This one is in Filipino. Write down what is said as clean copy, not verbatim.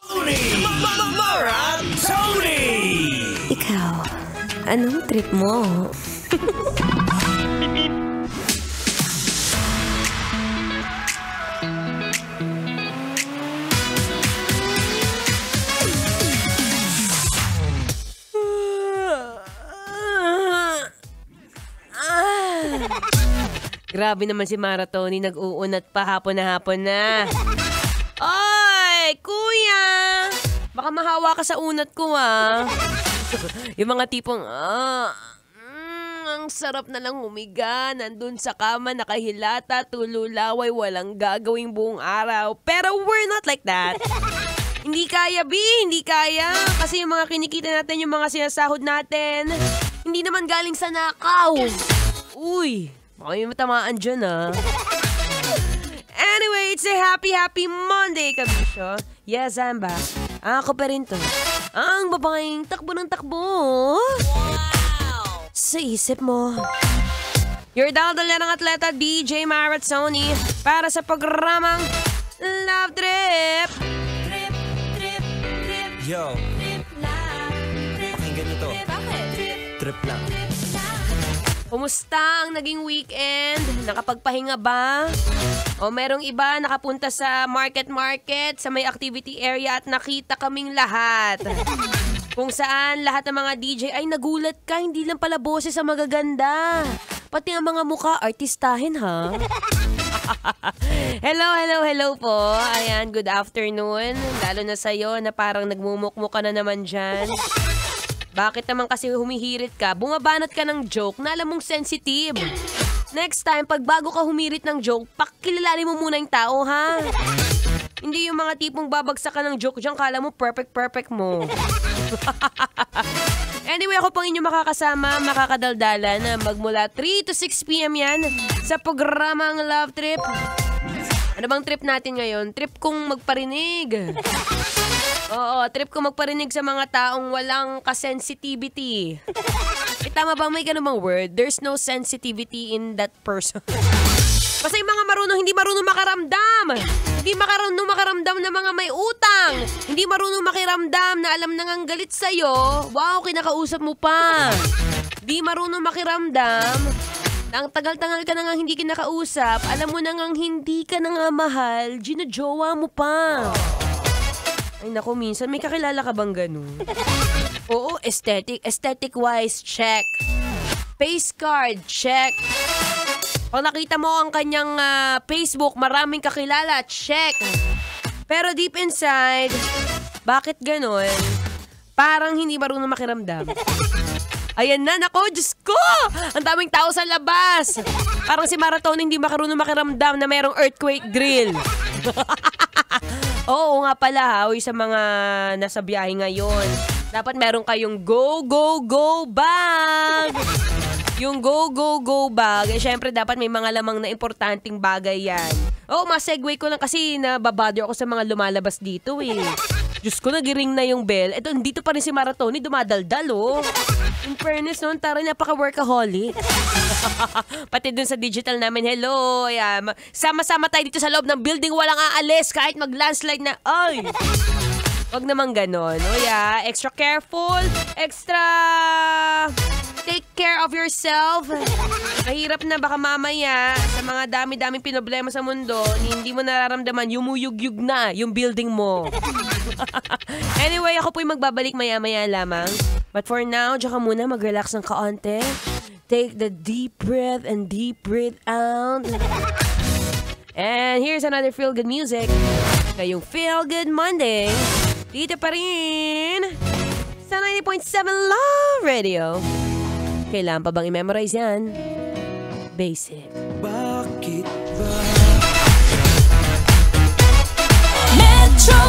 Maratoni! Ikaw, anong trip mo? Grabe naman si Maratoni, nag-uunat pa hapon na. Oy, kuya! Baka mahawa ka sa unat ko, ah. Yung mga tipong, ang sarap na lang humiga, nandun sa kama, nakahilata, tululaway, walang gagawing buong araw. Pero we're not like that. Hindi kaya, B, hindi kaya. Kasi yung mga kinikita natin, yung mga sinasahod natin, hindi naman galing sa nakaw. Uy, baka may matamaan dyan, ah. Anyway, it's a happy Monday, kabisyo. Yes, I'm back. Ako pa rin to. Ang babaeng takbo ng takbo. Wow! Sa isip mo. Your daldal ng atleta, DJ Maratoni, para sa programang Love Trip. Yo, pakinggan nyo to. Trip lang. Kumusta ang naging weekend? Nakapagpahinga ba? O merong iba nakapunta sa market sa may activity area at nakita kaming lahat. Kung saan lahat ng mga DJ ay nagulat ka, hindi lang pala boses ang magaganda. Pati ang mga mukha, artistahin ha? Hello po. Ayan, good afternoon. Lalo na sa'yo na parang nagmumukmuk ka na naman dyan. Bakit naman kasi humihirit ka? Bumabanat ka ng joke na alam mong sensitive. Next time, pag bago ka humirit ng joke, pakilalanin mo muna yung tao, ha? Hindi yung mga tipong babagsak ka ng joke dyan, kala mo perfect mo. Anyway, ako pang inyo makakasama, makakadaldalan na magmula 3 to 6 p.m. yan sa programang Love Trip. Ano bang trip natin ngayon? Trip kong magparinig. Oo, trip ko magparinig sa mga taong walang kasensitivity. Tama ba may ganun bang word? There's no sensitivity in that person. Kasi yung mga hindi marunong makaramdam. Hindi marunong makaramdam na mga may utang. Hindi marunong makiramdam na alam na ngang galit sa'yo. Wow, kinakausap mo pa. Hindi marunong makiramdam. Ang tagal-tagal ka na nga hindi kinakausap. Alam mo na ngang hindi ka na nga mahal. Ginajowa mo pa. Ay naku, minsan may kakilala ka bang ganun? Oo, aesthetic-wise, check. Face card, check. Pag nakita mo ang kanyang Facebook, maraming kakilala, check. Pero deep inside, bakit ganun? Parang hindi marunong makiramdam. Ayan na, nako, Diyos ko! Ang daming tao sa labas. Parang si Maratoni hindi marunong makiramdam na mayroong earthquake drill. Oo nga pala ha, sa mga nasa biyahe ngayon. Dapat meron kayong go bag. Yung go bag, syempre dapat may mga lamang na importanteng bagay yan. Oo, ma-segue ko lang kasi nababother ako sa mga lumalabas dito eh. Diyos ko, nagiring na yung bell. Eto, dito pa rin si Maratoni, dumadaldal oh. In fairness noon, taray, napaka-workaholic. Pati dun sa digital namin, hello. Sama-sama tayo dito sa loob ng building, walang aalis kahit mag-landslide na. Ay! Wag naman ganon. O extra careful, extra take care of yourself. Mahirap na baka mamaya sa mga dami-daming pinoblema sa mundo, hindi mo nararamdaman, yumuyug-yug na yung building mo. Anyway, ako po'y magbabalik maya-maya lamang. But for now, diyan ka muna mag-relax ng kaonte. Take the deep breath and deep breathe out. And here's another feel-good music. Ngayong Feel Good Monday. Dito pa rin sa 90.7 Love Radio. Kailangan pa bang i-memorize yan? Basic. Bakit ba? Metro